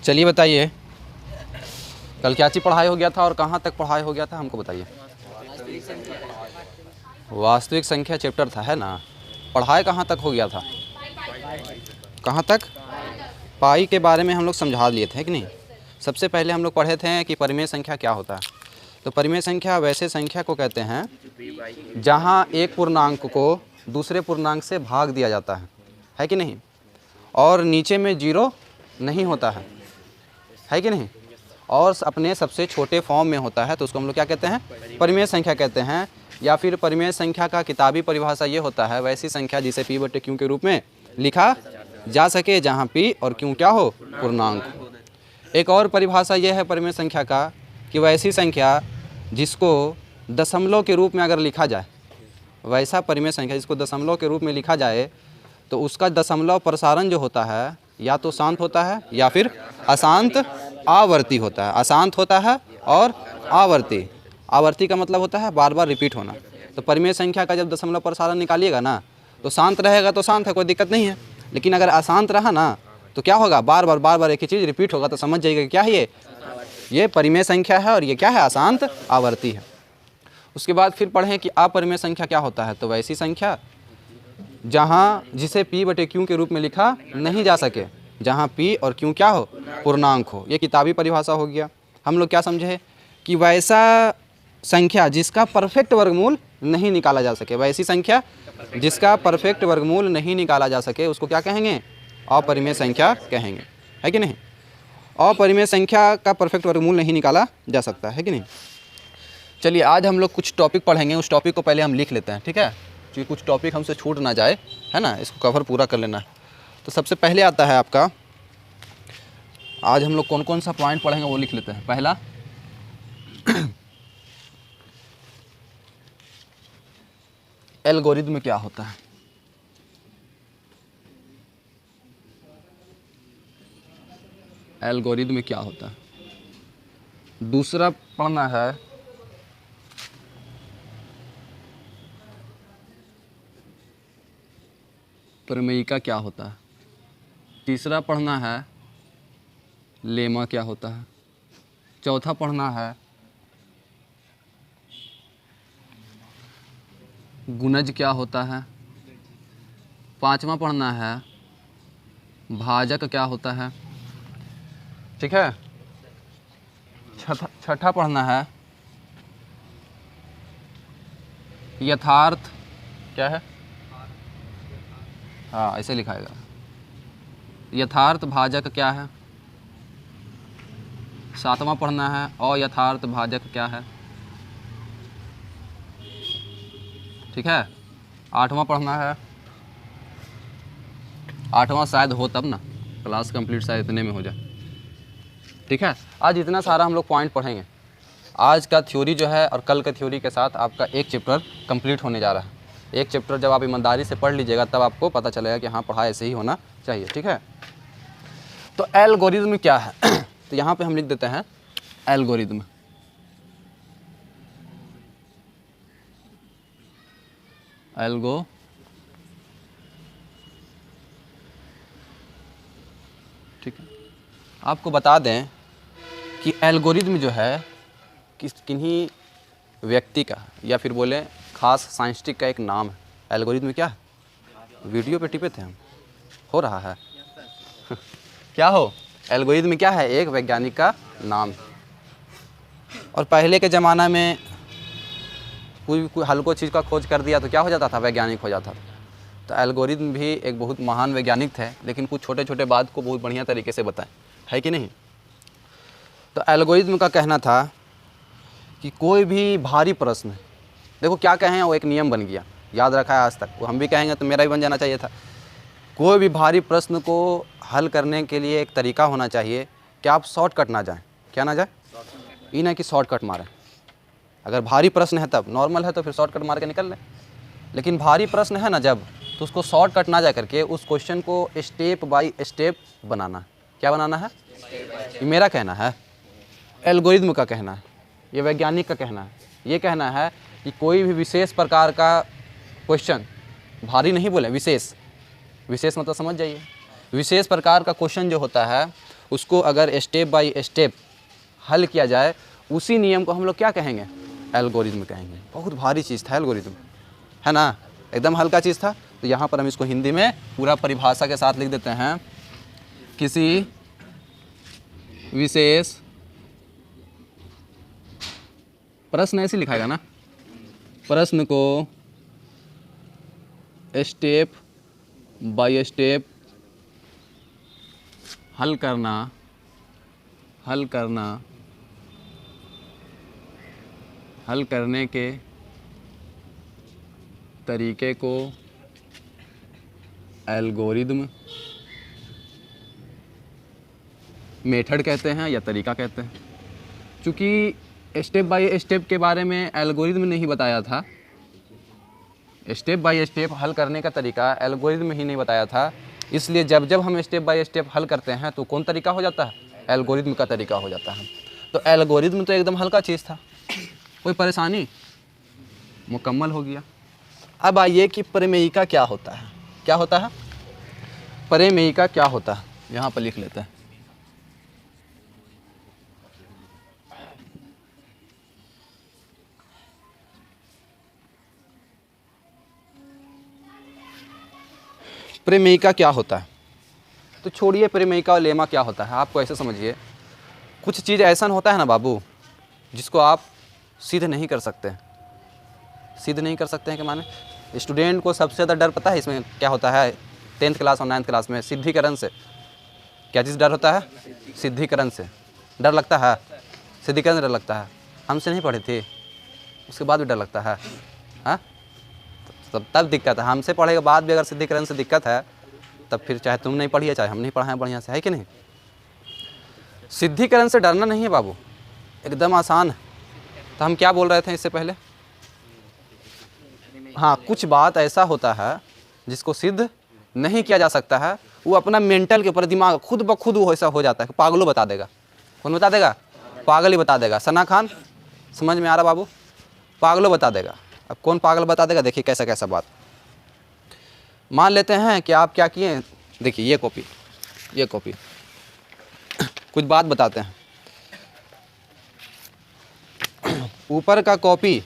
चलिए बताइए, कल क्या चीज़ पढ़ाई हो गया था और कहाँ तक पढ़ाई हो गया था, हमको बताइए। वास्तविक संख्या चैप्टर था, है ना। पढ़ाई कहाँ तक हो गया था, कहाँ तक? पाई के बारे में हम लोग समझा लिए थे कि नहीं। सबसे पहले हम लोग पढ़े थे कि परिमेय संख्या क्या होता है। तो परिमेय संख्या वैसे संख्या को कहते हैं जहाँ एक पूर्णांक को दूसरे पूर्णांक से भाग दिया जाता है कि नहीं, और नीचे में जीरो नहीं होता है कि नहीं, और अपने सबसे छोटे फॉर्म में होता है, तो उसको हम लोग क्या कहते हैं, परिमेय संख्या कहते हैं। या फिर परिमेय संख्या का किताबी परिभाषा ये होता है, वैसी संख्या जिसे p बटे q के रूप में लिखा जा सके जहाँ p और q क्या हो, पूर्णांक। एक और परिभाषा ये है परिमेय संख्या का कि वैसी संख्या जिसको दशमलव के रूप में अगर लिखा जाए, वैसा परिमेय संख्या जिसको दशमलव के रूप में लिखा जाए तो उसका दशमलव प्रसारण जो होता है या तो शांत होता है या फिर अशांत आवर्ती होता है। अशांत होता है और आवर्ती, आवर्ती का मतलब होता है बार बार रिपीट होना। तो परिमेय संख्या का जब दशमलव प्रसारण निकालिएगा ना, तो शांत रहेगा तो शांत है, कोई दिक्कत नहीं है। लेकिन अगर अशांत रहा ना तो क्या होगा, बार बार एक ही चीज़ रिपीट होगा। तो समझ जाइएगा क्या है ये परिमेय संख्या है और ये क्या है, अशांत आवर्ती है। उसके बाद फिर पढ़ें कि अपरिमेय संख्या क्या होता है। तो वैसी संख्या जहाँ जिसे p बटे q के रूप में लिखा नहीं जा सके, जहाँ p और q क्या हो, पूर्णांक हो। ये किताबी परिभाषा हो गया। हम लोग क्या समझे कि वैसा संख्या जिसका परफेक्ट वर्गमूल नहीं निकाला जा सके, वैसी संख्या जिसका परफेक्ट वर्गमूल नहीं निकाला जा सके उसको क्या कहेंगे, अपरिमेय संख्या कहेंगे, है कि नहीं। अपरिमेय संख्या का परफेक्ट वर्गमूल नहीं निकाला जा सकता है कि नहीं। चलिए आज हम लोग कुछ टॉपिक पढ़ेंगे, उस टॉपिक को पहले हम लिख लेते हैं, ठीक है, क्योंकि कुछ टॉपिक हमसे छूट ना जाए, है ना, इसको कवर पूरा कर लेना है। तो सबसे पहले आता है आपका, आज हम लोग कौन कौन सा पॉइंट पढ़ेंगे वो लिख लेते हैं। पहला एल्गोरिदम क्या होता है। एल्गोरिदम क्या होता है। दूसरा पढ़ना है प्रमेयिका क्या होता है। तीसरा पढ़ना है लेमा क्या होता है। चौथा पढ़ना है गुणज क्या होता है। पांचवा पढ़ना है भाजक क्या होता है, ठीक है। छठा पढ़ना है यथार्थ क्या है, हाँ ऐसे लिखाएगा, यथार्थ भाजक क्या है। सातवां पढ़ना है अयथार्थ भाजक क्या है, ठीक है। आठवां पढ़ना है, आठवां शायद हो तब ना, क्लास कंप्लीट शायद इतने में हो जाए, ठीक है। आज इतना सारा हम लोग पॉइंट पढ़ेंगे। आज का थ्योरी जो है और कल का थ्योरी के साथ आपका एक चैप्टर कंप्लीट होने जा रहा है। एक चैप्टर जब आप ईमानदारी से पढ़ लीजिएगा तब आपको पता चलेगा कि हाँ पढ़ाई ऐसे ही होना चाहिए, ठीक है। तो एल्गोरिदम क्या है तो यहाँ पे हम लिख देते हैं एल्गोरिदम। एल्गो ठीक है। आपको बता दें कि एल्गोरिदम जो है किन्हीं व्यक्ति का या फिर बोले खास साइंटिस्ट का एक नाम है। एल्गोरिदम क्या है, वीडियो पे टिपे थे हम, हो रहा है क्या हो, एल्गोरिदम क्या है, एक वैज्ञानिक का नाम है। और पहले के ज़माना में कोई हल्को चीज़ का खोज कर दिया तो क्या हो जाता था, वैज्ञानिक हो जाता था। तो एल्गोरिदम भी एक बहुत महान वैज्ञानिक थे, लेकिन कुछ छोटे छोटे बात को बहुत बढ़िया तरीके से बताएं, है कि नहीं। तो एल्गोरिदम का कहना था कि कोई भी भारी प्रश्न, देखो क्या कहें वो एक नियम बन गया, याद रखा है आज तक, वो हम भी कहेंगे तो मेरा भी बन जाना चाहिए था। कोई भी भारी प्रश्न को हल करने के लिए एक तरीका होना चाहिए कि आप शॉर्टकट ना जाएं, क्या ना जाए, ये ना कि शॉर्टकट मारें। अगर भारी प्रश्न है तब, नॉर्मल है तो फिर शॉर्टकट मार के निकल लें, लेकिन भारी प्रश्न है ना जब, तो उसको शॉर्टकट ना जा करके उस क्वेश्चन को स्टेप बाय स्टेप बनाना। क्या बनाना है, ये मेरा कहना है, एल्गोरिदम का कहना है, ये वैज्ञानिक का कहना है। ये कहना है कि कोई भी विशेष प्रकार का क्वेश्चन, भारी नहीं बोले, विशेष, विशेष मतलब समझ जाइए, विशेष प्रकार का क्वेश्चन जो होता है उसको अगर स्टेप बाय स्टेप हल किया जाए, उसी नियम को हम लोग क्या कहेंगे? एल्गोरिज्म कहेंगे। बहुत भारी चीज़ था एल्गोरिज्म, है ना, एकदम हल्का चीज़ था। तो यहाँ पर हम इसको हिंदी में पूरा परिभाषा के साथ लिख देते हैं। किसी विशेष प्रश्न, ऐसे लिखाएगा ना, प्रश्न को स्टेप बाय स्टेप हल करने के तरीके को एल्गोरिदम मेथड कहते हैं या तरीका कहते हैं। चूँकि स्टेप बाय स्टेप के बारे में एल्गोरिदम ने ही बताया था, स्टेप बाय स्टेप हल करने का तरीका एल्गोरिदम ही नहीं बताया था, इसलिए जब जब हम स्टेप बाय स्टेप हल करते हैं तो कौन तरीका हो जाता है? एल्गोरिदम का तरीका हो जाता है। तो एल्गोरिदम तो एकदम हल्का चीज़ था, कोई परेशानी, मुकम्मल हो गया। अब आइए कि प्रमेयिका क्या होता है। क्या होता है? प्रमेयिका क्या होता है, यहाँ पर लिख लेते हैं। प्रमेयिका क्या होता है, तो छोड़िए प्रमेयिका और लेमा क्या होता है, आपको ऐसे समझिए, कुछ चीज़ ऐसा होता है ना बाबू जिसको आप सिद्ध नहीं कर सकते। सिद्ध नहीं कर सकते हैं कि माने स्टूडेंट को सबसे ज़्यादा डर पता है इसमें क्या होता है? 10th क्लास और 9th क्लास में सिद्धिकरण से। क्या चीज़ डर होता है? सिद्धिकरण से डर लगता है, सिद्धिकरण से डर लगता है। हमसे नहीं पढ़े थे, उसके बाद भी डर लगता है, हाँ, तब दिक्कत है। हमसे पढ़े के बाद भी अगर सिद्धिकरण से दिक्कत है, तब फिर चाहे तुम नहीं पढ़िए चाहे हम नहीं पढ़ाएं बढ़िया से, है कि नहीं? सिद्धिकरण से डरना नहीं है बाबू, एकदम आसान है। तो हम क्या बोल रहे थे इससे पहले? हाँ, कुछ बात ऐसा होता है जिसको सिद्ध नहीं किया जा सकता है, वो अपना मेंटल के ऊपर, दिमाग खुद ब खुद वो ऐसा हो जाता है। पागलों बता देगा। कौन बता देगा? पागल ही बता देगा। सना खान, समझ में आ रहा बाबू? पागलों बता देगा। अब कौन पागल बता देगा? देखिए कैसा कैसा बात। मान लेते हैं कि आप क्या किए, देखिए ये कॉपी कुछ बात बताते हैं। ऊपर का कॉपी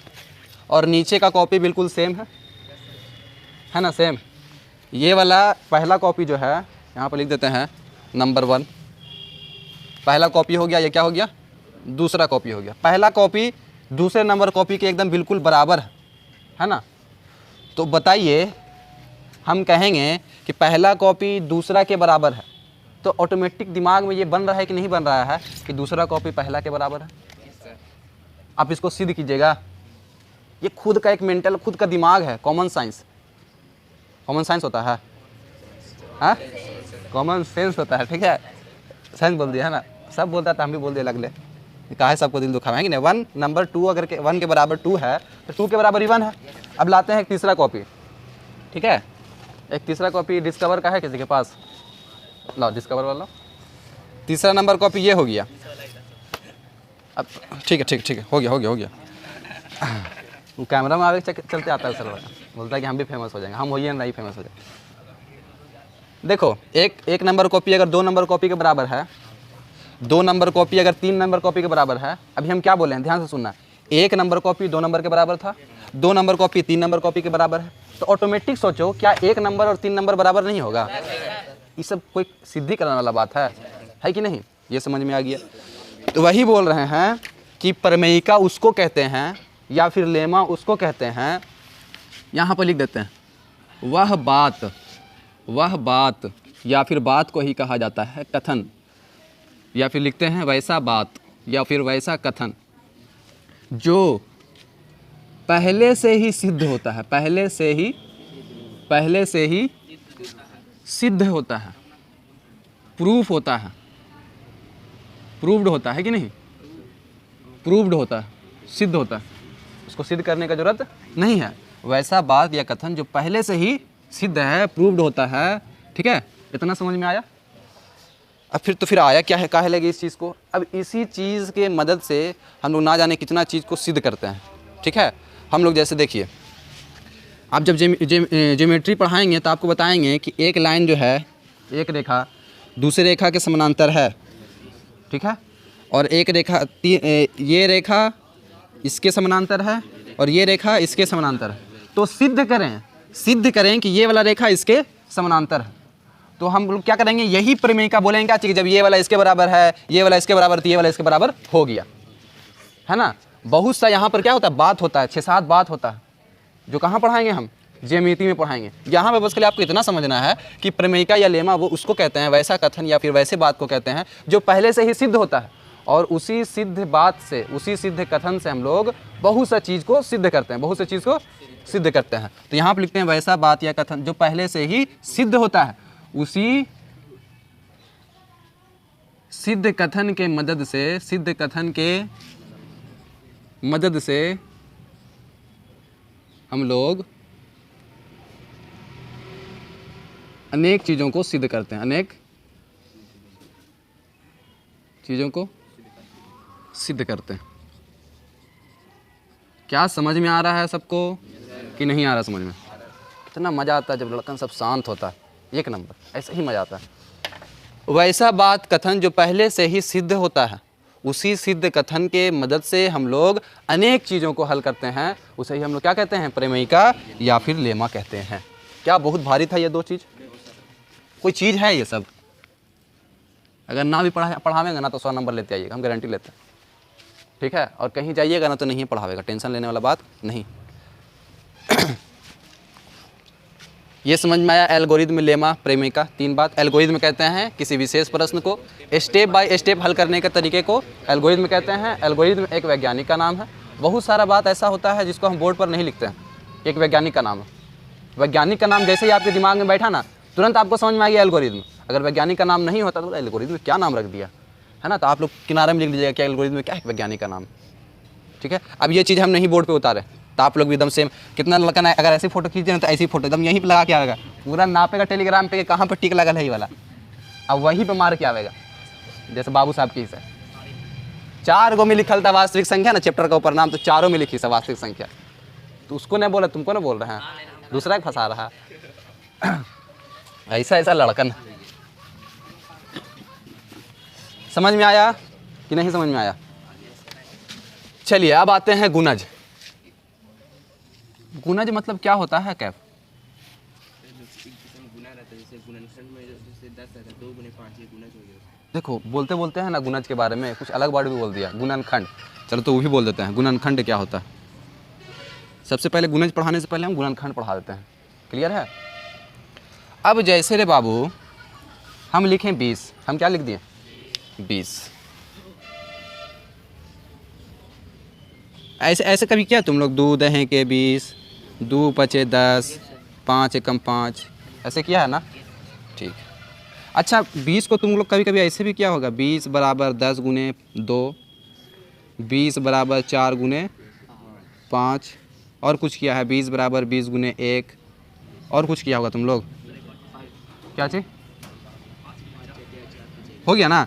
और नीचे का कॉपी बिल्कुल सेम है ना, सेम। ये वाला पहला कॉपी जो है, यहाँ पर लिख देते हैं नंबर 1, पहला कॉपी हो गया। ये क्या हो गया? दूसरा कॉपी हो गया। पहला कॉपी दूसरे नंबर कॉपी के एकदम बिल्कुल बराबर है ना। तो बताइए, हम कहेंगे कि पहला कॉपी दूसरा के बराबर है, तो ऑटोमेटिक दिमाग में ये बन रहा है कि नहीं बन रहा है कि दूसरा कॉपी पहला के बराबर है? आप इसको सिद्ध कीजिएगा। ये खुद का एक मेंटल, खुद का दिमाग है। कॉमन साइंस होता है, हाँ, कॉमन सेंस होता है, ठीक है। साइंस बोल दिया है ना, सब बोलता था, हम भी बोल दिए लगले। कहा है सबको दिल दुखा है कि नहीं। 1 नंबर 2 अगर 1 के बराबर 2 है तो 2 के बराबर ही 1 है। अब लाते हैं एक तीसरा कॉपी, ठीक है। एक तीसरा कॉपी डिस्कवर का है किसी के पास? लो डिस्कवर वाला। तीसरा नंबर कॉपी ये हो गया। अब ठीक है, हो गया। वो कैमरा में आगे चलते आता है सर, बोलता है कि हम भी फेमस हो जाएंगे। हम होइए नहीं फेमस हो जाए। देखो, एक नंबर कॉपी अगर 2 नंबर कॉपी के बराबर है, 2 नंबर कॉपी अगर 3 नंबर कॉपी के बराबर है। अभी हम क्या बोले हैं, ध्यान से सुनना। 1 नंबर कॉपी 2 नंबर के बराबर था, 2 नंबर कॉपी 3 नंबर कॉपी के बराबर है। तो ऑटोमेटिक सोचो, क्या 1 नंबर और 3 नंबर बराबर नहीं होगा? ये सब कोई सिद्धि करने वाला बात है कि नहीं? ये समझ में आ गया। तो वही बोल रहे हैं कि प्रमेयिका उसको कहते हैं या फिर लेमा उसको कहते हैं। यहाँ पर लिख देते हैं, वह बात या फिर बात को ही कहा जाता है कथन, या फिर लिखते हैं वैसा बात या फिर वैसा कथन जो पहले से ही सिद्ध होता है, पहले से ही सिद्ध होता है, प्रूफ होता है, प्रूव्ड होता है कि नहीं? प्रूव्ड होता है, सिद्ध होता है, उसको सिद्ध करने का जरूरत नहीं है। वैसा बात या कथन जो पहले से ही सिद्ध है, प्रूव्ड होता है, ठीक है। इतना समझ में आया? अब फिर आया क्या है, काहे लगे इस चीज़ को? अब इसी चीज़ के मदद से हम लोग ना जाने कितना चीज़ को सिद्ध करते हैं, ठीक है। हम लोग जैसे देखिए, आप जब ज्योमेट्री पढ़ाएंगे तो आपको बताएंगे कि एक लाइन जो है, एक रेखा दूसरे रेखा के समानांतर है, ठीक है। और एक रेखा ये रेखा इसके समानांतर है और ये रेखा इसके समानांतर है। तो सिद्ध करें कि ये वाला रेखा इसके समानांतर है। तो हम लोग क्या करेंगे, यही प्रमेय का बोलेंगे क्या कि जब ये वाला इसके बराबर है, ये वाला इसके बराबर, तो ये वाला इसके बराबर हो गया, है ना। बहुत सा यहाँ पर क्या होता है, बात होता है, 6-7 बात होता है, जो कहाँ पढ़ाएंगे हम, ज्यामिति में पढ़ाएंगे। यहाँ पे बस के लिए आपको इतना समझना है कि प्रमेयिका या लेमा वो उसको कहते हैं, वैसा कथन या फिर वैसे बात को कहते हैं जो पहले से ही सिद्ध होता है, और उसी सिद्ध बात से, उसी सिद्ध कथन से हम लोग बहुत सा चीज़ को सिद्ध करते हैं, बहुत सी चीज़ को सिद्ध करते हैं। तो यहाँ पर लिखते हैं वैसा बात या कथन जो पहले से ही सिद्ध होता है, उसी सिद्ध कथन के मदद से, सिद्ध कथन के मदद से हम लोग अनेक चीज़ों को सिद्ध करते हैं, अनेक चीज़ों को सिद्ध करते हैं। क्या समझ में आ रहा है सबको कि नहीं आ रहा समझ में? कितना मज़ा आता है जब लड़कन सब शांत होता है, एक नंबर, ऐसा ही मज़ा आता है। वैसा बात कथन जो पहले से ही सिद्ध होता है, उसी सिद्ध कथन के मदद से हम लोग अनेक चीज़ों को हल करते हैं, उसे ही हम लोग क्या कहते हैं, प्रमेयिका या फिर लेमा कहते हैं। क्या बहुत भारी था ये दो चीज़? कोई चीज़ है ये सब? अगर ना भी पढ़ावेंगे ना तो 100 नंबर लेते आइएगा, हम गारंटी लेते हैं, ठीक है। और कहीं जाइएगा ना तो नहीं पढ़ावेगा, टेंशन लेने वाला बात नहीं। ये समझ में आया एल्गोरिदम, लेमा, प्रमेयिका, 3 बात। एल्गोरिदम कहते हैं किसी विशेष प्रश्न को स्टेप बाय स्टेप हल करने के तरीके को एल्गोरिदम कहते हैं। एल्गोरिदम एक वैज्ञानिक का नाम है। बहुत सारा बात ऐसा होता है जिसको हम बोर्ड पर नहीं लिखते हैं, एक वैज्ञानिक का नाम है। वैज्ञानिक का नाम जैसे ही आपके दिमाग में बैठा ना, तुरंत आपको समझ में आ गया एल्गोरिदम। अगर वैज्ञानिक का नाम नहीं होता तो एल्गोरिदम क्या नाम रख दिया, है ना। तो आप लोग किनारे में लिख लीजिएगा क्या एल्गोरिदम में क्या है, वैज्ञानिक का नाम, ठीक है। अब ये चीज़ हम नहीं बोर्ड पे उतारे तो आप लोग भी एकदम सेम, कितना लड़का ना अगर ऐसी फोटो खींचे ना तो ऐसी फोटो एकदम यहीं पे लगा के आएगा, पूरा नापेगा टेलीग्राम पे कहाँ पर टिक लगल है ये वाला, अब वहीं पे मार के आएगा। जैसे बाबू साहब की है 4 गो में लिखल था वास्तविक संख्या ना, चैप्टर का ऊपर नाम, तो 4 में लिखी है वास्तविक संख्या। तो उसको नहीं बोला, तुमको ना बोल रहे हैं, दूसरा एक फंसा रहा है। ऐसा लड़कन। समझ में आया कि नहीं समझ में आया? चलिए अब आते हैं गुणज। गुणज मतलब क्या होता है कैफ? देखो बोलते बोलते हैं ना गुणज के बारे में कुछ अलग वर्ड भी बोल दिया, गुणनखंड। चलो तो वो भी बोल देते हैं, गुणनखंड क्या होता है। सबसे पहले गुणज पढ़ाने से पहले हम गुणनखंड पढ़ा देते हैं, क्लियर है। अब जैसे रे बाबू हम लिखें 20, हम क्या लिख दिए 20। ऐसे कभी क्या तुम लोग 2 दहें के 20, 2 पचे 10, 5 एकम 5, ऐसे किया है ना, ठीक। अच्छा 20 को तुम लोग कभी कभी ऐसे भी किया होगा, 20 बराबर 10 गुने 2, 20 बराबर 4 गुने 5, और कुछ किया है 20 बराबर 20 गुने 1, और कुछ किया होगा तुम लोग, क्या चीज़ हो गया ना,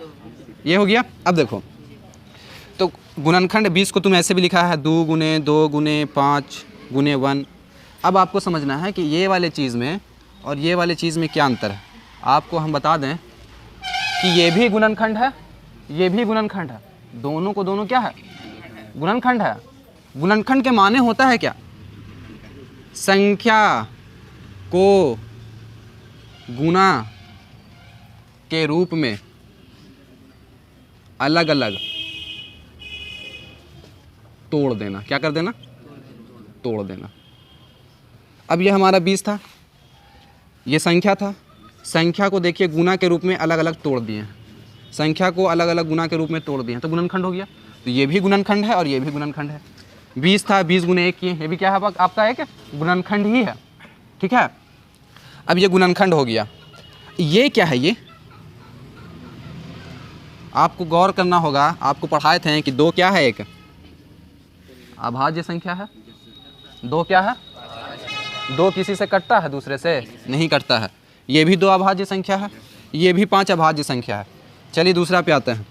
ये हो गया। अब देखो तो गुणनखंड 20 को तुम ऐसे भी लिखा है 2 गुने 2 गुने 5 गुने 1। अब आपको समझना है कि ये वाले चीज़ में और ये वाले चीज़ में क्या अंतर है। आपको हम बता दें कि ये भी गुणनखंड है, ये भी गुणनखंड है, दोनों को दोनों क्या है, गुणनखंड है। गुणनखंड के माने होता है क्या, संख्या को गुणा के रूप में अलग अलग तोड़ देना। क्या कर देना, तोड़ देना। अब ये हमारा 20 था, ये संख्या था, संख्या को देखिए गुणा के रूप में अलग अलग तोड़ दिए हैं, संख्या को अलग अलग गुणा के रूप में तोड़ दिए हैं, तो गुणनखंड हो गया। तो ये भी गुणनखंड है और ये भी गुणनखंड है। 20 था, 20 गुने 1 किए, ये भी क्या है आपका एक गुणनखंड ही है, ठीक है। अब ये गुणनखंड हो गया। ये क्या है, ये आपको गौर करना होगा। आपको पढ़ाए थे कि 2 क्या है, एक अभाज्य संख्या है, 2 क्या है, 2 किसी से कटता है, दूसरे से नहीं कटता है। ये भी 2 अभाज्य संख्या है, ये भी 5 अभाज्य संख्या है। चलिए दूसरा पे आते हैं।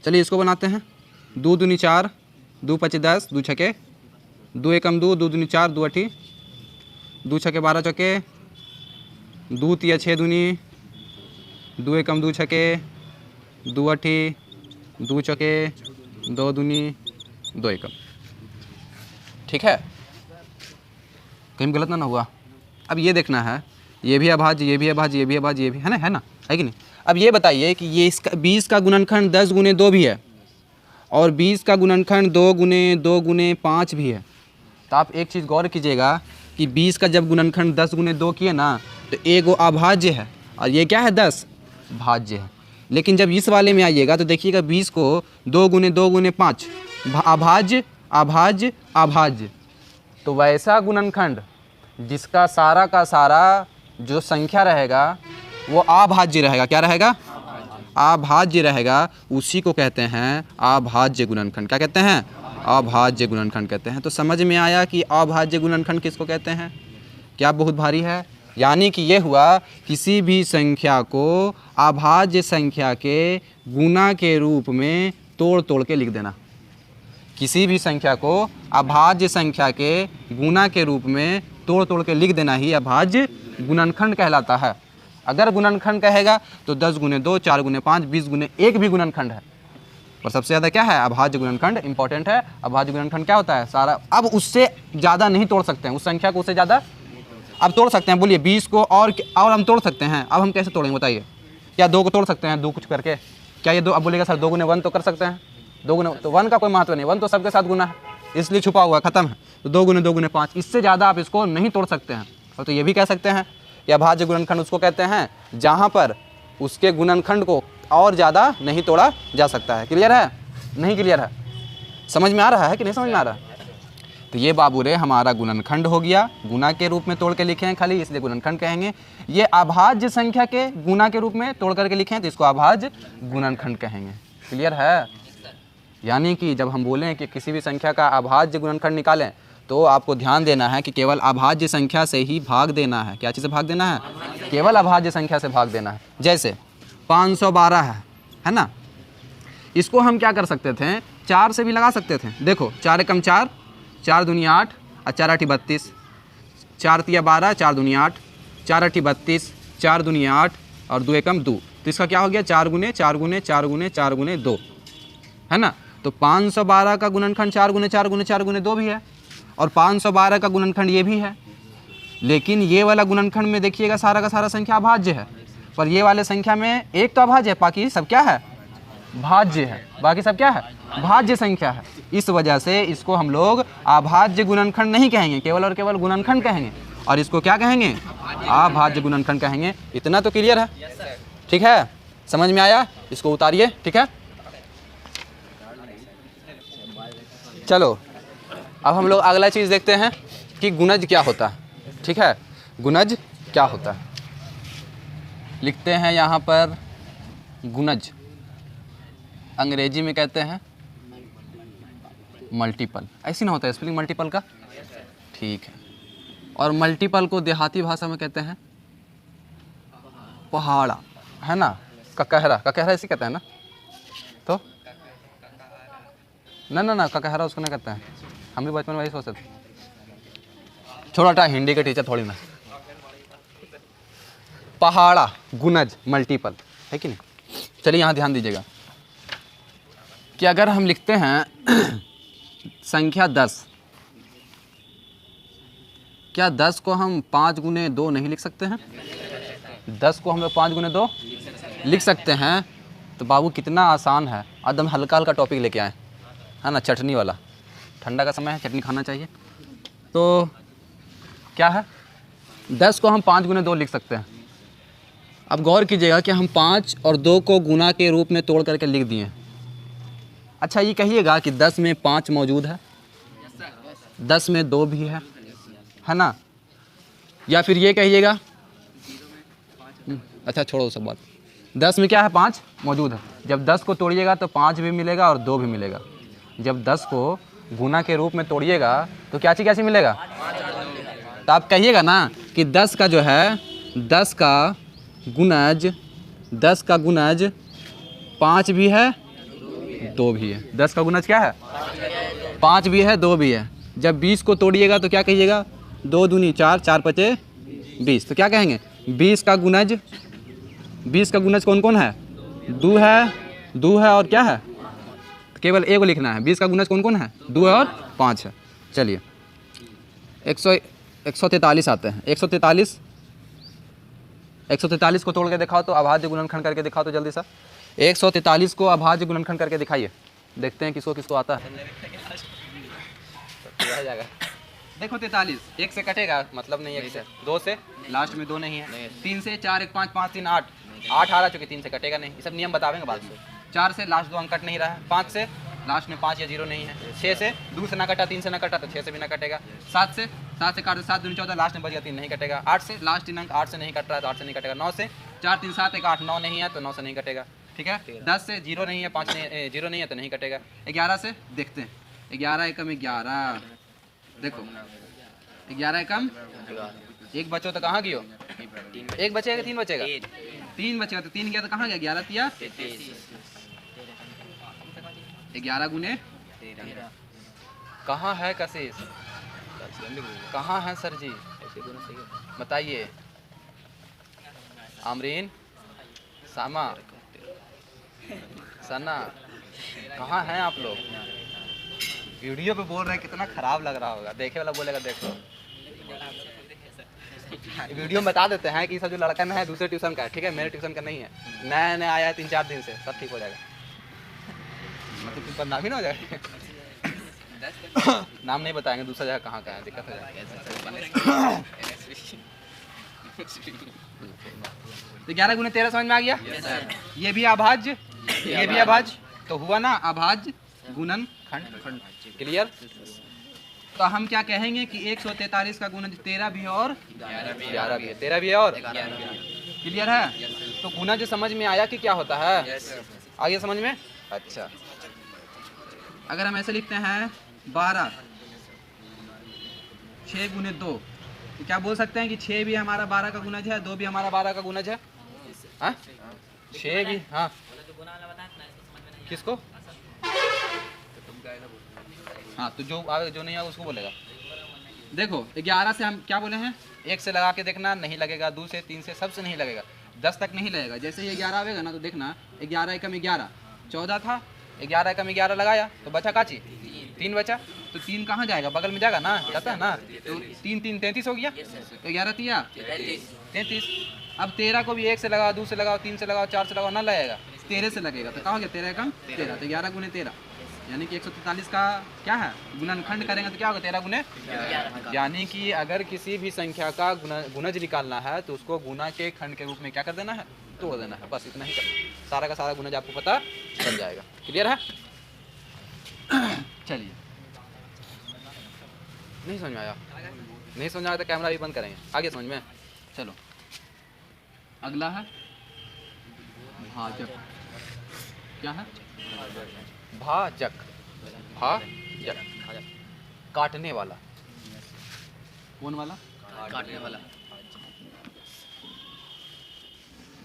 चलिए इसको बनाते हैं। 2 दूनी 4, 2 पचे 10, 2 छके 2 एकम 2, 2 दूनी 4, 2 अठी 2 छके 12 चके दू तिया 6 दूनी, 2 एकम 2 छके, 2 अठी 2 चौके 2 दूनी 2 एकम। ठीक है, कहीं गलत ना हुआ। अब ये देखना है, ये भी अभाज्य, ये भी अभाज्य, ये भी अभाज्य, ये भी है ना, है कि नहीं। अब ये बताइए कि ये इसका 20 का गुणनखंड 10 गुने 2 भी है और 20 का गुणनखंड 2 गुने 5 भी है। तो आप एक चीज़ गौर कीजिएगा कि 20 का जब गुणनखंड 10 गुने 2 किए ना तो एक वो अभाज्य है और ये क्या है 10 भाज्य है। लेकिन जब इस वाले में आइएगा तो देखिएगा 20 को 2 गुने 5 अभाज्य अभाज्य अभाज्य। तो वैसा गुणनखंड जिसका सारा का सारा जो संख्या रहेगा वो अभाज्य रहेगा। क्या रहेगा? अभाज्य रहेगा। उसी को कहते हैं अभाज्य गुणनखंड। क्या कहते हैं? अभाज्य गुणनखंड कहते हैं। तो समझ में आया कि अभाज्य गुणनखंड किसको कहते हैं। क्या बहुत भारी है? यानी कि ये हुआ किसी भी संख्या को अभाज्य संख्या के गुना के रूप में तोड़ के लिख देना। किसी भी संख्या को अभाज्य संख्या के गुना के रूप में तोड़ के लिख देना ही अभाज्य गुणनखंड कहलाता है। अगर गुणनखंड कहेगा तो 10 गुने 2, 4 गुने 5, 20 गुने 1 भी गुणनखंड है। और सबसे ज़्यादा क्या है? अभाज्य गुणनखंड इंपॉर्टेंट है। अभाज्य गुणनखंड क्या होता है? सारा। अब उससे ज़्यादा नहीं तोड़ सकते हैं, उस संख्या को उससे ज़्यादा अब तोड़ सकते हैं। बोलिए 20 को और हम तोड़ सकते हैं। अब हम कैसे तोड़ेंगे बताइए? क्या 2 को तोड़ सकते हैं? 2 कुछ करके क्या ये 2? अब बोलेगा सर 2 गुने 1 तो कर सकते हैं। 2 गुने तो 1 का कोई महत्व नहीं, 1 तो सबके साथ गुना है इसलिए छुपा हुआ खत्म है। तो 2 गुने 5, इससे ज़्यादा आप इसको नहीं तोड़ सकते हैं। और तो ये भी कह सकते हैं कि अभाज्य गुणनखंड उसको कहते हैं जहाँ पर उसके गुणनखंड को और ज़्यादा नहीं तोड़ा जा सकता है। क्लियर है? नहीं क्लियर है? समझ में आ रहा है कि नहीं समझ में आ रहा है? तो ये बाबू रे हमारा गुणनखंड हो गया। गुना के रूप में तोड़ के लिखे हैं खाली, इसलिए गुणनखंड कहेंगे। ये अभाज्य संख्या के गुना के रूप में तोड़ करके लिखे हैं तो इसको अभाज्य गुणनखंड कहेंगे। क्लियर है? यानी कि जब हम बोलें कि किसी भी संख्या का अभाज्य गुणनखंड निकालें तो आपको ध्यान देना है कि केवल अभाज्य संख्या से ही भाग देना है। क्या चीज़ से भाग देना है? केवल अभाज्य संख्या से भाग देना है। जैसे 512 है ना, इसको हम क्या कर सकते थे? 4 से भी लगा सकते थे। देखो 4 एकम 4, 4 दूनी 8 और 4 अठी 32, 4 तिया 12, 4 दूनी 8, 4 अठी 32, 4 दूनी 8 और 2 एकम 2। तो इसका क्या हो गया? 4 गुने 4 गुने 4 गुने 4 गुने 2 है ना। तो 512 का गुणनखंड 4 गुने 4 गुने 4 गुने 2 भी है और 512 का गुणनखंड ये भी है। लेकिन ये वाला गुणनखंड में देखिएगा सारा का सारा संख्या अभाज्य है, पर ये वाले संख्या में एक तो अभाज्य है, बाकी सब क्या है? भाज्य है। बाकी सब क्या है? भाज्य संख्या है। इस वजह से इसको हम लोग अभाज्य गुणनखंड नहीं कहेंगे, केवल और केवल गुणनखंड कहेंगे। और इसको क्या कहेंगे? अभाज्य गुणनखंड कहेंगे। इतना तो क्लियर है? ठीक है, समझ में आया? इसको उतारिए। ठीक है, चलो अब हम लोग अगला चीज़ देखते हैं कि गुणज क्या होता है। ठीक है, गुणज क्या होता है लिखते हैं यहाँ पर। गुणज अंग्रेजी में कहते हैं मल्टीपल। ऐसी ना होता है स्पेलिंग मल्टीपल का? ठीक है। और मल्टीपल को देहाती भाषा में कहते हैं पहाड़ा, है ना। ककहरा, ककहरा ऐसे कहते हैं ना। तो ना ककहरा उसको नहीं कहते हैं। हम भी बचपन में वही सोचते थे। छोटा हिंदी के टीचर थोड़ी ना। पहाड़ा, गुणज, मल्टीपल, है कि नहीं। चलिए यहाँ ध्यान दीजिएगा कि अगर हम लिखते हैं संख्या 10, क्या 10 को हम 5 गुने 2 नहीं लिख सकते हैं? 10 को हम लोग 5 गुने 2 लिख सकते हैं। तो बाबू कितना आसान है। एकदम हल्का हल्का टॉपिक लेके आए, है ना। चटनी वाला, ठंडा का समय है, चटनी खाना चाहिए। तो क्या है? 10 को हम 5 गुने 2 लिख सकते हैं। अब गौर कीजिएगा कि हम 5 और 2 को गुना के रूप में तोड़ करके लिख दिए। अच्छा ये कहिएगा कि 10 में 5 मौजूद है, 10 में 2 भी है ना। या फिर ये कहिएगा, अच्छा छोड़ो सब बात। 10 में क्या है? 5 मौजूद है। जब 10 को तोड़िएगा तो 5 भी मिलेगा और 2 भी मिलेगा। जब 10 को गुना के रूप में तोड़िएगा तो क्या चीज़ कैसी मिलेगा? तो आप कहिएगा ना कि 10 का जो है 10 का गुणज 5 भी है 2 भी है। 10 का गुणज क्या है? 5 भी है 2 भी है। जब 20 को तोड़िएगा तो क्या कहिएगा? 2 दूनी 4, 4 पचे 20। तो क्या कहेंगे? 20 का गुणज, 20 का गुणज कौन कौन है? 2 है, 2 है और क्या है? केवल ए को लिखना है। 20 का गुणज कौन कौन है? 2 है और 5 है। चलिए 143 आते हैं। 143 को तोड़ के दिखाओ तो, अभाज्य गुणनखंड करके दिखाओ तो जल्दी सा। 143 को अभाज्य गुणनखंड करके दिखाइए, देखते हैं किसको किसको आता है। जाएगा देखो 43 1 से कटेगा, मतलब नहीं है। 1 से 2 से लास्ट में 2 नहीं है। 3 से 4 1 5 5 3 8 8 आ रहा, चूँकि 3 से कटेगा नहीं। ये सब नियम बतावेंगे बाद में। 4 से लास्ट 2 अंक कट नहीं रहा है। 5 से लास्ट में 5 या 0 नहीं है। 6 से 2 से ना कटा, 3 से ना कटा तो 6 से भी ना कटेगा। 7 से काट 7 दूनी 14, लास्ट में बच गया 3 नहीं कटेगा। 8 से लास्ट 3 अंक 8 से नहीं कट रहा है तो 8 से नहीं कटेगा। 9 से 4 3 7 1 8 9 नहीं है तो 9 से नहीं कटेगा। ठीक है। 10 से 0 नहीं है, 5 नहीं 0 नहीं है तो नहीं कटेगा। 11 से देखते हैं, 11 एकम 11, देखो 11 एकम 1 बचो तो कहाँ गयो? 1 बचेगा 3 बचेगा? 3 बचेगा तो 3 गया तो कहाँ गया? 11 तिया 11 गुने कहाँ है कशिश? कहाँ है सर जी बताइए? आमरीन, सामा, सना, कहाँ हैं आप लोग? वीडियो पे बोल रहे हैं, कितना खराब लग रहा होगा। देखे वाला बोलेगा देखो वीडियो में बता देते हैं कि सब जो लड़का है दूसरे ट्यूशन का है, ठीक है, मेरे ट्यूशन का नहीं है। नया नया आया है 3-4 दिन से, सब ठीक हो जाएगा। मतलब पर नाम ही ना हो जाएगा। नाम नहीं बताएंगे, दूसरा जगह कहाँ का है, दिक्कत हो जाएगा। तो 11 गुने 13 समझ में आ गया? ये भी अभाज्य, ये भी अभाज्य, तो हुआ ना अभाज्य गुणनखंड। क्लियर? तो हम क्या कहेंगे कि 143 का गुणज 13 भी है और 11 भी है। 13 भी है और 11 भी है। क्लियर है? तो गुणज समझ में आया कि क्या होता है? आ गया समझ में? अच्छा, अगर हम ऐसे लिखते हैं 12 6 गुने 2, तो क्या बोल सकते हैं कि 6 भी हमारा 12 का गुणज है, 2 भी हमारा 12 का गुणज है? हाँ 6 भी, हाँ किसको? हाँ तो जो नहीं आएगा उसको बोलेगा। देखो 11 से हम क्या बोले हैं? 1 से लगा के देखना, नहीं लगेगा। 2 से 3 से सबसे नहीं लगेगा, 10 तक नहीं लगेगा। जैसे ये 11 आएगा ना तो देखना 11 एकम 11 14 था, 11 एकम 11 लगाया तो बचा काची 3 बचा, तो 3 कहाँ जाएगा? बगल में जाएगा ना, जाता है ना। तो 3 3 33 हो गया, तो 11 तिया 33। अब 13 को भी 1 से लगाओ, 2 से लगाओ, 3 से लगाओ, 4 से लगाओ, ना लगेगा, 13 से लगेगा। तो क्या हो गया? 13 एकम 13, तो 11 गुने 13 यानी कि 143 का क्या है? गुणनखंड करेंगे तो क्या होगा? 13 गुने 11। यानी कि अगर किसी भी संख्या का गुणज निकालना है तो उसको गुना के खंड के रूप में क्या कर देना है? तोड़ देना है। बस इतना ही करना, सारा का सारा गुणज आपको पता चल जाएगा। क्लियर है? चलिए, नहीं समझ में आया? नहीं समझ में आया तो कैमरा भी बंद करेंगे। आगे समझ में? चलो अगला है भाजक। क्या है? भाजक। भाजक काटने वाला। कौन वाला? काटने वाला।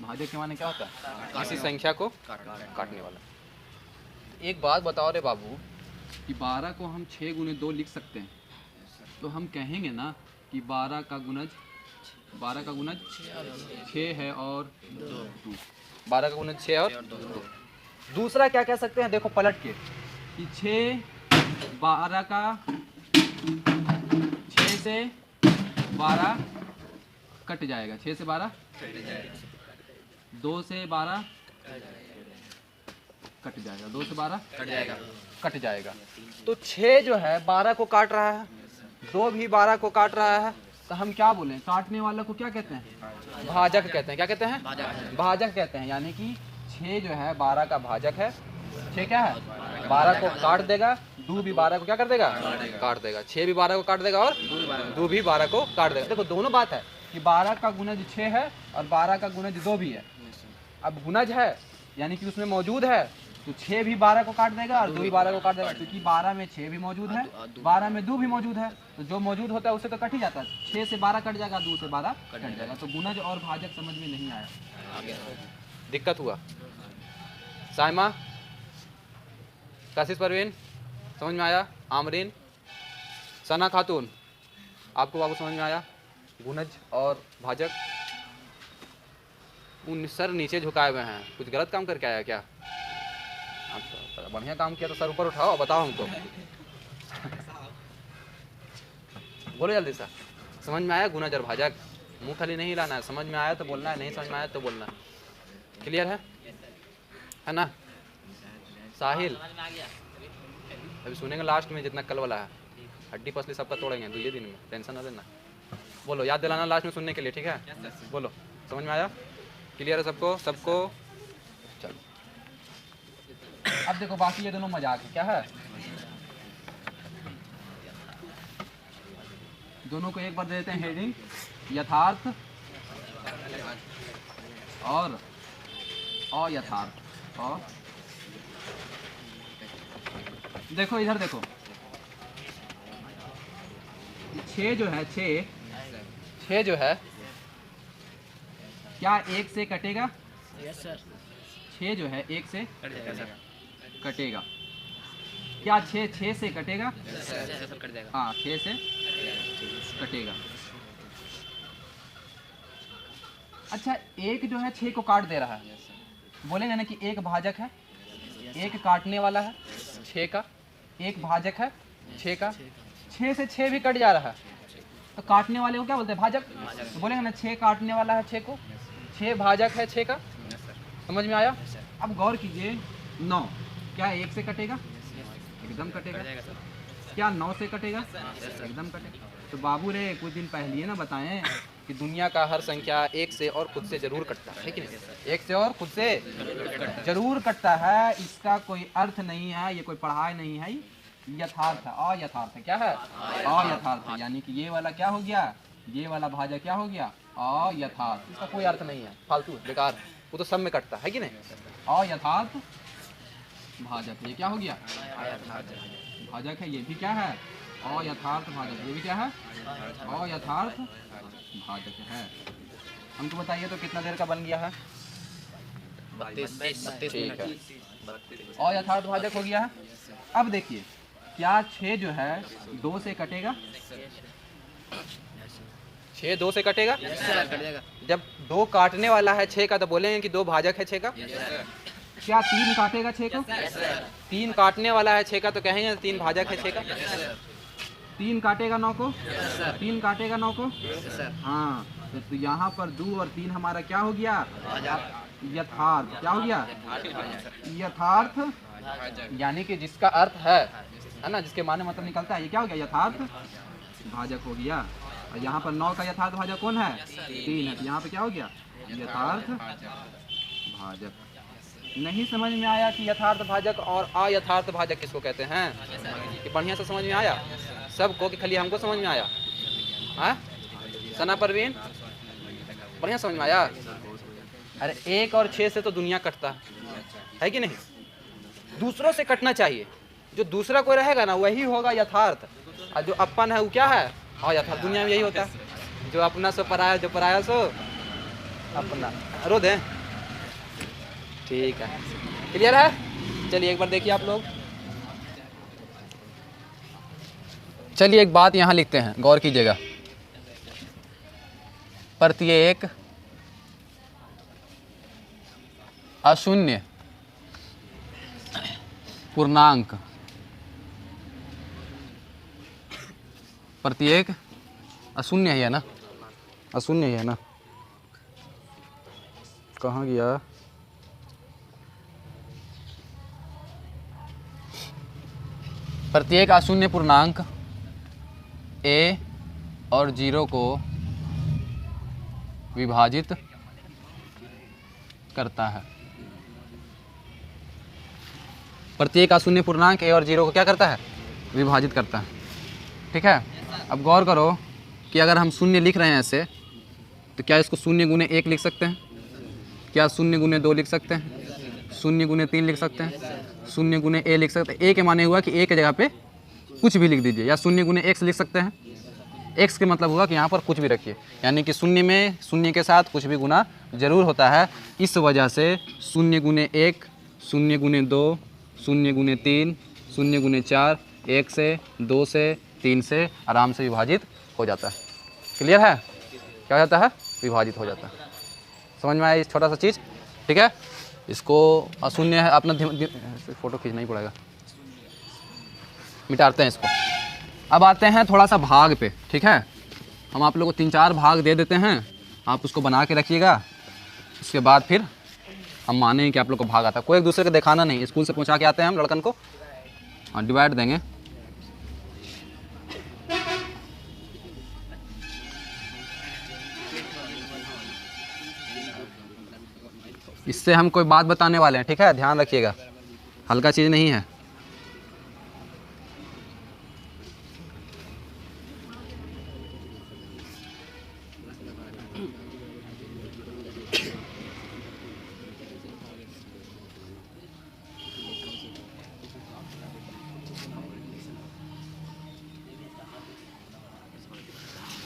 भाजक के माने क्या होता है? किसी संख्या को काटने वाला। एक बात बताओ रे बाबू, कि 12 को हम 6 गुने 2 लिख सकते हैं, तो हम कहेंगे ना कि 12 का गुणज 6 है और 2। 12 का गुणज 6 और 2। दूसरा क्या कह सकते हैं? देखो पलट के कि 12 का 6 से 12 कट जाएगा, 6 से 12 2 से 12 कट जाएगा, 2 से 12 कट जाएगा। तो 6 जो है 12 को काट रहा है, 2 भी 12 को काट रहा है, तो हम क्या बोलें? काटने वाले को क्या कहते हैं? भाजक कहते हैं। क्या कहते हैं? भाजक कहते हैं। यानी कि 6 जो है 12 का भाजक है। 6 क्या है? 12 को काट देगा, 2 भी 12 को क्या कर देगा? काट देगा। 6 भी 12 को काट देगा और 2 भी 12 को काट देगा। देखो दोनों बात है कि 12 का गुणज 6 है और 12 का गुणज 2 भी है। अब गुणज है यानी कि उसमें मौजूद है, तो 6 भी 12 को काट देगा और 2 भी 12 को काट देगा, क्योंकि 12 में 6 भी मौजूद है, 12 में 2 भी मौजूद है, तो जो मौजूद होता है उससे तो कट ही जाता है। 6 से 12 कट जाएगा, 2 से 12 कट जाएगा। तो गुणज और भाजक समझ में नहीं आया, दिक्कत हुआ। साइमा, काशिश परवीन समझ में आया? आमरीन, सना खातून, आपको बाबू समझ में आया गुणज और भाजक? उन सर नीचे झुकाए हुए हैं, कुछ गलत काम करके आया क्या? अच्छा, बढ़िया काम किया तो सर ऊपर उठाओ, बताओ हमको। बोलो जल्दी सर। समझ में आया गुना जर भाजक? मुंह खाली नहीं हिलाना है, समझ में आया तो बोलना है, नहीं समझ में आया तो बोलना। क्लियर है ना? साहिल अभी सुनेंगे लास्ट में जितना कल वाला है, हड्डी पसली सबका तोड़ेंगे 2 दिन में, टेंशन ना लेना। बोलो, याद दिलाना लास्ट में सुनने के लिए, ठीक है? बोलो, समझ में आया? क्लियर है सबको? चलो अब देखो, बाकी ये दोनों मजाक है। क्या है? दोनों को एक बार दे देते हैं हेडिंग, यथार्थ और अयथार्थ। और देखो इधर देखो, 6 जो है, 6 जो है क्या 1 से कटेगा? Yes sir. 6 जो है 1 से कटेगा। क्या 6 से कटेगा? कट जाएगा। हाँ, 6 से कटेगा। अच्छा, 1 जो है 6 को काट दे रहा है, बोलेंगे ना कि एक भाजक है, एक काटने वाला है 6 का, एक भाजक है 6 का। 6 से 6 भी कट जा रहा है, तो काटने वाले को क्या बोलते हैं? भाजक। तो बोलेंगे ना 6 काटने वाला है 6 को, 6 भाजक है 6 का। समझ में आया? अब गौर कीजिए, 9 क्या 1 से कटेगा? एकदम कटेगा। क्या 9 से कटेगा? एकदम कटेगा। तो बाबू रे, कुछ दिन पहले ना बताएं कि दुनिया का हर संख्या 1 से और खुद से जरूर कटता है कि नहीं? 1 से और खुद से जरूर कटता है, इसका कोई अर्थ नहीं है, ये कोई पढ़ाई नहीं है, यथार्थ है, अयथार्थ है। क्या है? अयथार्थ है, यानी कि ये वाला क्या हो गया? ये वाला भाजक क्या हो गया? अयथार्थ। इसका कोई अर्थ नहीं है, फालतू बेकार, वो तो सब में कटता है कि नहीं? अयथार्थ भाजक, ये क्या हो गया? भाजक है, ये भी क्या है? अयथार्थ भाजक, ये भी क्या है? अयथार्थ भाजक है। हमको बताइए तो कितना देर का बन गया है? 32 ठीक है, अयथार्थ भाजक हो गया है। अब देखिए, क्या 6 जो है 2 से कटेगा? 6 2 से कटेगा? कट जाएगा। जब 2 काटने वाला है 6 का, तो बोलेंगे कि 2 भाजक है 6 का। क्या 3 काटेगा 6 को? 3 काटने वाला है 6 का, तो कहेंगे 3 भाजक है 6 का। 3 काटेगा 9 को? 3 काटेगा 9 को? हाँ, तो यहाँ पर 2 और 3 हमारा क्या हो गया? यथार्थ। क्या हो गया? यथार्थ, यानी कि जिसका अर्थ है ना, जिसके माने मतलब निकलता है, ये क्या हो गया? यथार्थ भाजक हो गया। और यहाँ पर 9 का यथार्थ भाजक कौन है? 3 है, तो यहाँ पे क्या हो गया? यथार्थ भाजक। नहीं समझ में आया कि यथार्थ भाजक और अयथार्थ भाजक किसको कहते हैं? कि बढ़िया से समझ में आया सबको, कि खाली हमको समझ में आया? हाँ सना परवीन, बढ़िया समझ में आया? अरे 1 और 6 से तो दुनिया कटता है कि नहीं? दूसरों से कटना चाहिए, जो दूसरा कोई रहेगा ना वही होगा यथार्थ, और जो अपन है वो क्या है? अयथार्थ। दुनिया में यही होता है, जो अपना सो पराया, जो पराया सो अपना। रो दें? ठीक है, क्लियर है? चलिए एक बार देखिए आप लोग, चलिए एक बात यहाँ लिखते हैं, गौर कीजिएगा। प्रत्येक अशून्य पूर्णांक, प्रत्येक अशून्य ही है ना? अशून्य ही है ना? कहाँ गया? प्रत्येक अशून्य पूर्णांक a और 0 को विभाजित करता है। प्रत्येक अशून्य पूर्णांक a और 0 को क्या करता है? विभाजित करता है। ठीक है, अब गौर करो कि अगर हम शून्य लिख रहे हैं ऐसे, तो क्या इसको 0 गुने 1 लिख सकते हैं? क्या 0 गुने 2 लिख सकते हैं? 0 गुने 3 लिख सकते हैं? 0 गुने a लिख सकते हैं? a के माने हुआ कि a के जगह पे कुछ भी लिख दीजिए, या 0 गुने x लिख सकते हैं? x के मतलब हुआ कि यहाँ पर कुछ भी रखिए, यानी कि 0 में 0 के साथ कुछ भी गुना जरूर होता है। इस वजह से 0 गुने 1, 0 गुने 2, 0 गुने 3, 0 गुने 4, 1 से, 2 से, 3 से आराम से विभाजित हो जाता है। क्लियर है? क्या हो जाता है? विभाजित हो जाता है। समझ में आया ये छोटा सा चीज़, ठीक है। इसको शून्य है अपना फ़ोटो खींचना ही पड़ेगा, मिटाते हैं इसको। अब आते हैं थोड़ा सा भाग पे, ठीक है। हम आप लोगों को 3-4 भाग दे देते हैं, आप उसको बना के रखिएगा। उसके बाद फिर हम मानेंगे कि आप लोग को भाग आता है। कोई एक दूसरे को दिखाना नहीं, स्कूल से पहुंचा के आते हैं हम लड़कन को, हाँ डिवाइड देंगे। इससे हम कोई बात बताने वाले हैं, ठीक है, ध्यान रखिएगा, हल्का चीज़ नहीं है।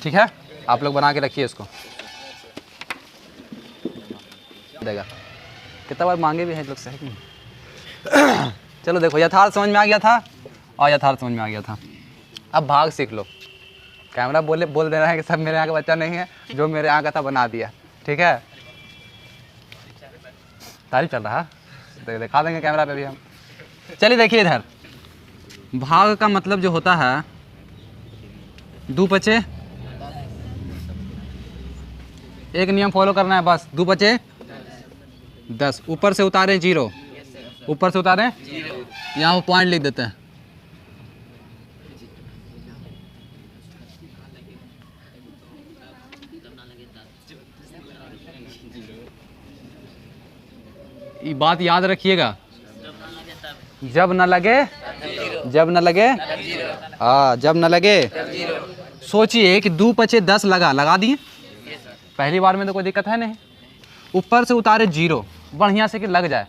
ठीक है, आप लोग बना के रखिए इसको, देगा कितना बार मांगे भी हैं लोग से, है कि नहीं? चलो देखो, यथार्थ समझ में आ गया था और यथार्थ समझ में आ गया था। अब भाग सीख लो। कैमरा बोल दे रहा है कि सब मेरे यहाँ का बच्चा नहीं है, जो मेरे यहाँ का था बना दिया, ठीक है। तारीफ चल रहा है, दिखा देंगे कैमरा पे भी हम। चलिए देखिए इधर, भाग का मतलब जो होता है 2 पचे, एक नियम फॉलो करना है बस, 2 पचे 10, ऊपर से उतारें 0, ऊपर से उतारें 0, यहाँ पॉइंट लिख देते हैं। ये बात याद रखिएगा, जब न लगे, जब न लगे, हाँ जब न लगे। सोचिए कि 2 पचे 10 लगा दिए, पहली बार में तो कोई दिक्कत है नहीं। ऊपर से उतारे 0, बढ़िया से कि लग जाए।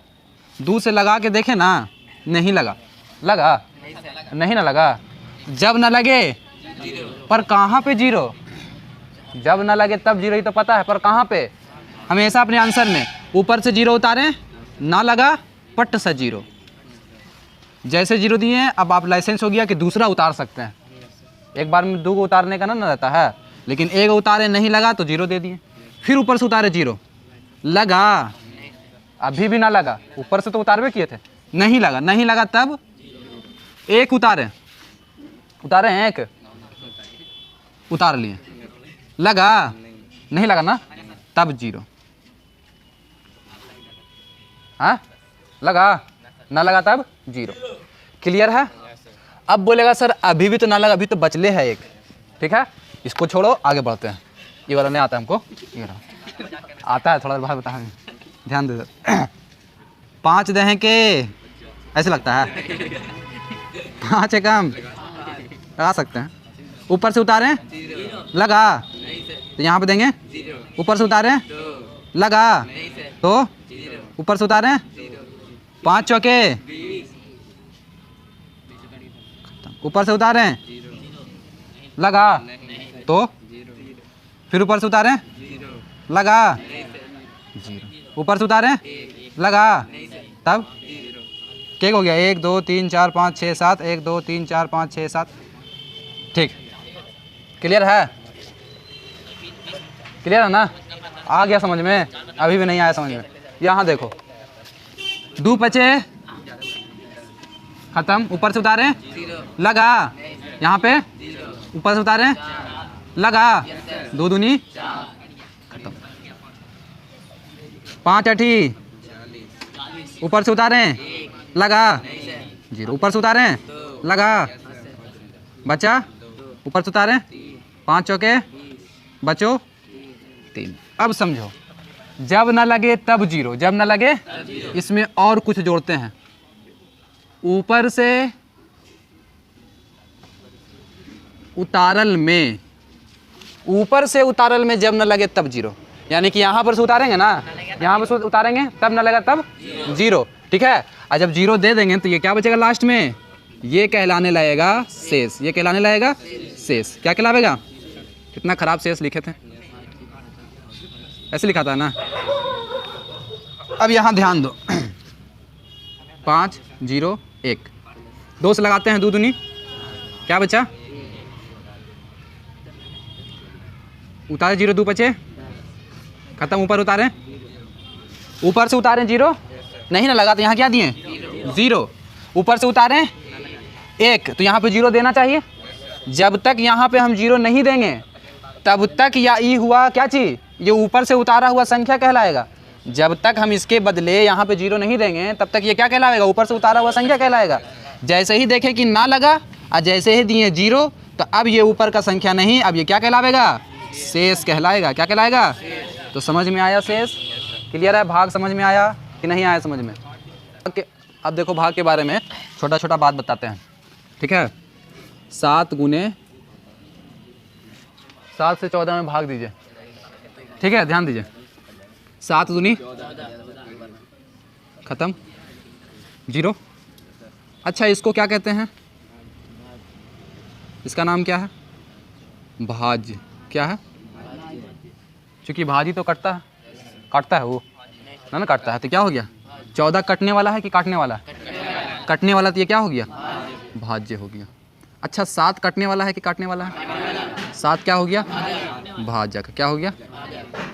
2 से लगा के देखे ना, नहीं लगा, लगा नहीं ना लगा। जब न लगे, पर कहाँ पे 0? जब न लगे तब 0 ही तो पता है, पर कहाँ पे? हमेशा अपने आंसर में ऊपर से 0 उतारें, ना लगा पट से 0। जैसे 0 दिए हैं, अब आप लाइसेंस हो गया कि दूसरा उतार सकते हैं। एक बार में 2 को उतारने का ना रहता है, लेकिन एक उतारे नहीं लगा तो 0 दे दिए। फिर ऊपर से उतारे 0, लगा, अभी भी ना लगा, ऊपर से तो उतारवे किए थे, नहीं लगा, नहीं लगा तब 1 उतारे, उतारे 1 उतार लिए, लगा नहीं लगा ना, तब 0। हाँ लगा, ना लगा तब 0। क्लियर है? अब बोलेगा सर अभी भी तो ना लगा, अभी तो बचले है 1, ठीक है, इसको छोड़ो, आगे बढ़ते हैं। ये वाला नहीं आता हमको, ये आता है, थोड़ा बात बता, ध्यान दे। 5 दहें के ऐसे लगता है, 5 कम लगा सकते हैं। ऊपर से उतारें, लगा तो यहाँ पे देंगे, ऊपर से उतारें, लगा तो ऊपर से उतारें, 5 चौके, ऊपर से उतारें, लगा तो फिर ऊपर से उतारें, लगा 0, ऊपर से उतारें, लगा तब क्या हो गया, 1 2 3 4 5 6 7, 1 2 3 4 5 6 7, ठीक। क्लियर है? क्लियर है ना? आ गया समझ में? अभी भी नहीं आया समझ में? यहाँ देखो, 2 पचे खत्म, ऊपर से उतारें, लगा, यहाँ पे ऊपर से उतारें, लगा, 2 दूनी खत्म, 5 अठी, ऊपर से उतारें, लगा 0, ऊपर से उतारें, लगा, बचा, ऊपर से उतारें, 5 चौके, बचो 3। अब समझो, जब न लगे तब 0, जब न लगे, इसमें और कुछ जोड़ते हैं, ऊपर से उतारल में, ऊपर से उतारल में जब न लगे तब 0, यानी कि यहाँ पर से उतारेंगे ना, यहाँ पर से उतारेंगे तब न लगा तब 0, ठीक है। और जब 0 दे देंगे तो ये क्या बचेगा लास्ट में, ये कहलाने लगेगा शेष, ये कहलाने लगेगा शेष। क्या कहलावेगा? कितना खराब शेष लिखे थे, ऐसे लिखा था ना। अब यहाँ ध्यान दो, 5 0 1, 2 से लगाते हैं, 2 दूनी क्या बचा, उतारे 0, 2 बचे खत्म, ऊपर उतारे ऊपर से उतारें 0 नहीं ना लगा, तो यहाँ क्या दिए 0। ऊपर से उतारें 1 तो यहाँ पे 0 देना चाहिए। जब तक यहाँ पे हम 0 नहीं देंगे तब तक या ई हुआ क्या चीज़, ये ऊपर से उतारा हुआ संख्या कहलाएगा। जब तक हम इसके बदले यहाँ पे 0 नहीं देंगे तब तक ये क्या कहलाएगा, ऊपर से उतारा हुआ संख्या कहलाएगा। जैसे ही देखें कि ना लगा और जैसे ही दिए 0 तो अब ये ऊपर का संख्या नहीं, अब ये क्या कहलाएगा, शेष कहलाएगा। क्या कहलाएगा, तो समझ में आया शेष, क्लियर है। भाग समझ में आया कि नहीं आया समझ में। अब देखो भाग के बारे में छोटा छोटा बात बताते हैं, ठीक है। 7 गुने 7 से 14 में भाग दीजिए, ठीक है, ध्यान दीजिए। 7 दूनी खत्म 0। अच्छा इसको क्या कहते हैं, इसका नाम क्या है, भाज्य। क्या है, क्योंकि भाजी तो काटता है वो ना काटता है, तो क्या हो गया 14 कटने वाला है कि काटने वाला है, कटने वाला, तो ये क्या हो गया भाज्य हो गया। अच्छा 7 कटने वाला है कि काटने वाला है, 7 क्या हो गया भाजक। क्या हो गया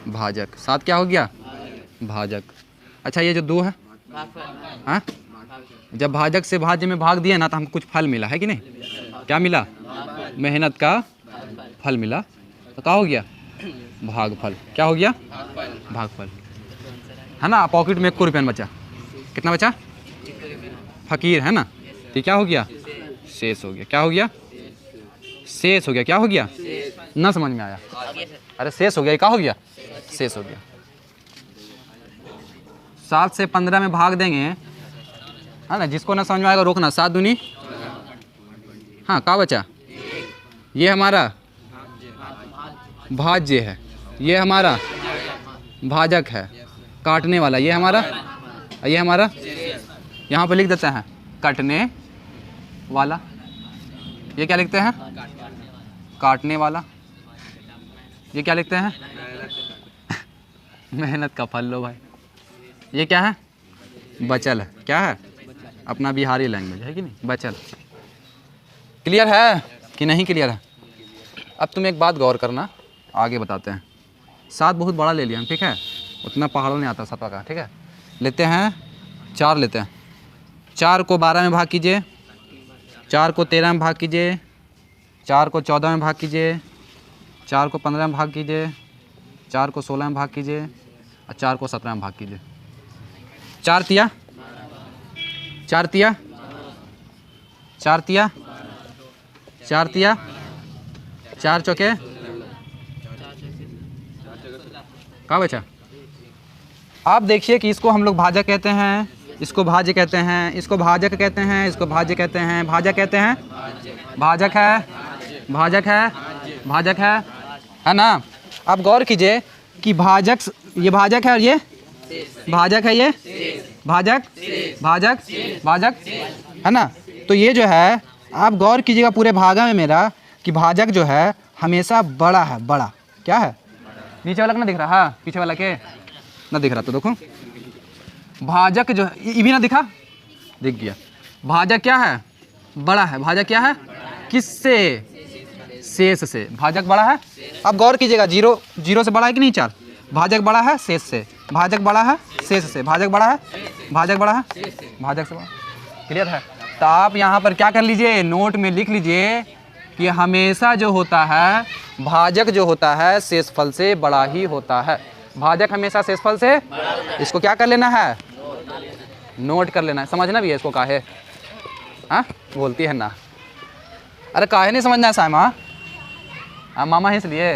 भाजक, 7 क्या हो गया भाजक। अच्छा ये जो 2 है, हाँ जब भाजक से भाज्य में भाग दिए ना तो हमको कुछ फल मिला है कि नहीं, क्या मिला, मेहनत का फल मिला, तो क्या हो गया भागफल। क्या हो गया भागफल, है ना। पॉकेट में 1 रुपया बचा, कितना बचा, फकीर है ना, तो क्या हो गया शेष हो गया। क्या हो गया शेष हो गया। क्या हो गया ना समझ में आया, अरे शेष हो गया, क्या हो गया शेष हो गया। 7 से 15 में भाग देंगे, है ना, जिसको ना समझ में आएगा रोकना। 7 दूनी, हाँ क्या बचा, ये हमारा भाज्य है, ये हमारा भाजक है, काटने वाला ये हमारा, यहाँ पे लिख देते हैं काटने वाला, ये क्या लिखते हैं काटने वाला, ये क्या लिखते हैं मेहनत का फल। लो भाई ये क्या है बचल है, क्या है अपना बिहारी लैंग्वेज है कि नहीं, बचल। क्लियर है कि नहीं क्लियर है। अब तुम एक बात गौर करना, आगे बताते हैं। 7 बहुत बड़ा ले लिया हम, ठीक है, उतना पहाड़ों नहीं आता 7 का, ठीक है। लेते हैं 4 लेते हैं, 4 को 12 में भाग कीजिए, 4 को 13 में भाग कीजिए, 4 को 14 में भाग कीजिए, 4 को 15 में भाग कीजिए, 4 को 16 में भाग कीजिए और 4 को 17 में भाग कीजिए। 4 तिया 4 तिया 4 तिया 4 तिया 4 चौके कहाँ बचा। आप देखिए कि इसको हम लोग भाजक कहते हैं, इसको भाज्य कहते हैं, इसको भाजक कहते हैं, इसको भाज्य कहते हैं, भाजक कहते हैं, भाजक है, भाजक है, भाजक है ना। आप गौर कीजिए कि भाजक, ये भाजक है और ये भाजक है, ये भाजक भाजक भाजक है ना। तो ये जो है आप गौर कीजिएगा पूरे भागा में मेरा कि भाजक जो है हमेशा बड़ा है, बड़ा क्या है, नीचे वाला का ना दिख रहा, हाँ पीछे वाला के ना दिख रहा, तो देखो भाजक जो है ये भी ना दिखा, दिख गया। भाजक क्या है बड़ा है, भाजक क्या है किससे, शेष से, भाजक बड़ा है। अब गौर कीजिएगा 0 से बड़ा है कि नहीं 4, भाजक बड़ा है शेष से, भाजक बड़ा है शेष से, भाजक बड़ा है, भाजक बड़ा है भाजक से बड़ा। क्लियर है। तो आप यहाँ पर क्या कर लीजिए, नोट में लिख लीजिए कि हमेशा जो होता है भाजक जो होता है शेषफल से बड़ा ही होता है। भाजक हमेशा शेषफल से, इसको क्या कर लेना है, नोट कर लेना है, समझना भी है इसको। काहे हाँ बोलती है ना, अरे काहे नहीं समझना है सायमा, मामा है इसलिए।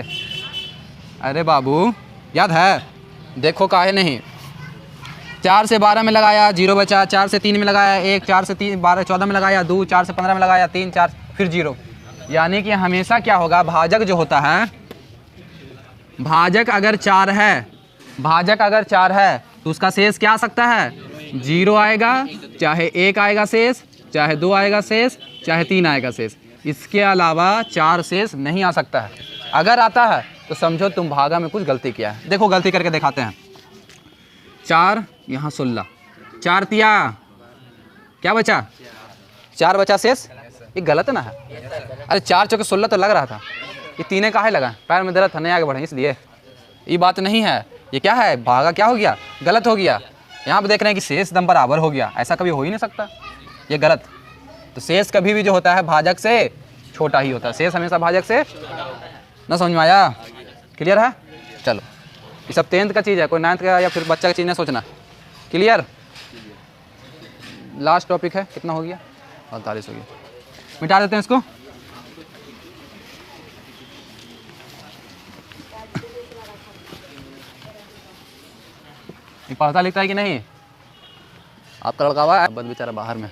अरे बाबू याद है, देखो काहे नहीं। 4 से 12 में लगाया 0 बचा, 4 से 3 में लगाया 1, 4 से 3 12 14 में लगाया 2, 4 से 15 में लगाया 3, 4 फिर 0। यानी कि हमेशा क्या होगा, भाजक जो होता है, भाजक अगर 4 है, भाजक अगर 4 है तो उसका शेष क्या आ सकता है, 0 आएगा, चाहे 1 आएगा शेष, चाहे 2 आएगा शेष, चाहे 3 आएगा शेष। इसके अलावा 4 शेष नहीं आ सकता है। अगर आता है तो समझो तुम भागा में कुछ गलती किया है। देखो गलती करके दिखाते हैं। 4 यहाँ 16, 4 तिया क्या बचा, 4 बचा शेष, ये गलत ना है। अरे 4 चौके 16 तो लग रहा था, ये 3 काहे लगा, पैर में दर्द था नहीं आगे बढ़े इसलिए, ये बात नहीं है। ये क्या है, भागा क्या हो गया, गलत हो गया। यहाँ पे देख रहे हैं कि शेष दम बराबर हो गया, ऐसा कभी हो ही नहीं सकता, ये गलत। तो शेष कभी भी जो होता है भाजक से छोटा ही होता है, शेष हमेशा भाजक से। ना समझ में आया, क्लियर है? चलो ये सब 10th का चीज़ है, कोई 9th का या फिर बच्चा का चीज़ नहीं सोचना। क्लियर? लास्ट टॉपिक है, कितना हो गया, 48 हो गया, मिटा देते हैं इसको। ये पढ़ता लिखता है कि नहीं? आपका लड़का हुआ है बद बेचारा बाहर में।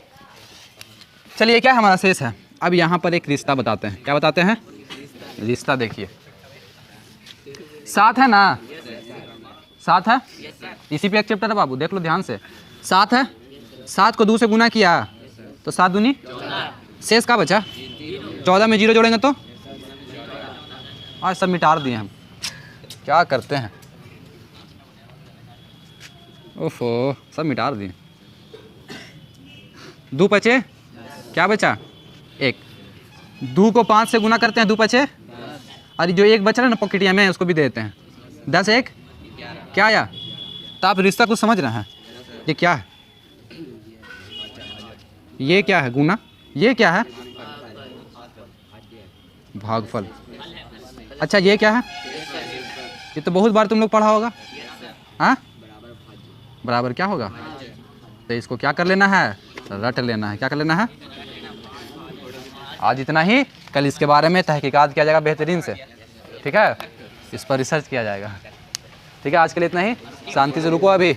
चलिए क्या हमारा शेष है, अब यहाँ पर एक रिश्ता बताते हैं। क्या बताते हैं? रिश्ता देखिए, 7 है ना, 7 है, इसी पे एक चैप्टर है बाबू, देख लो ध्यान से। 7 है, 7 को 2 से गुना किया तो 7 दूनी, शेष का बचा 14 में 0 जोड़ेंगे तो आज सब मिटा दिए हम, क्या करते हैं, ओफो सब मिटा दिए। 2 बचे, क्या बचा 1, 2 को 5 से गुना करते हैं 2 बचे, और जो 1 बचा है ना पॉकेटिया में उसको भी दे देते हैं 10 1 क्या आया। तो आप रिश्ता कुछ समझ रहे हैं, ये क्या है, ये क्या है गुना, ये क्या है भागफल। अच्छा ये क्या है, ये तो बहुत बार तुम लोग पढ़ा होगा। हाँ बराबर क्या होगा, तो इसको क्या कर लेना है, रट लेना है। क्या कर लेना है, आज इतना ही, कल इसके बारे में तहकीकात किया जाएगा बेहतरीन से, ठीक है, इस पर रिसर्च किया जाएगा। ठीक है, आज के लिए इतना ही, शांति से रुको अभी।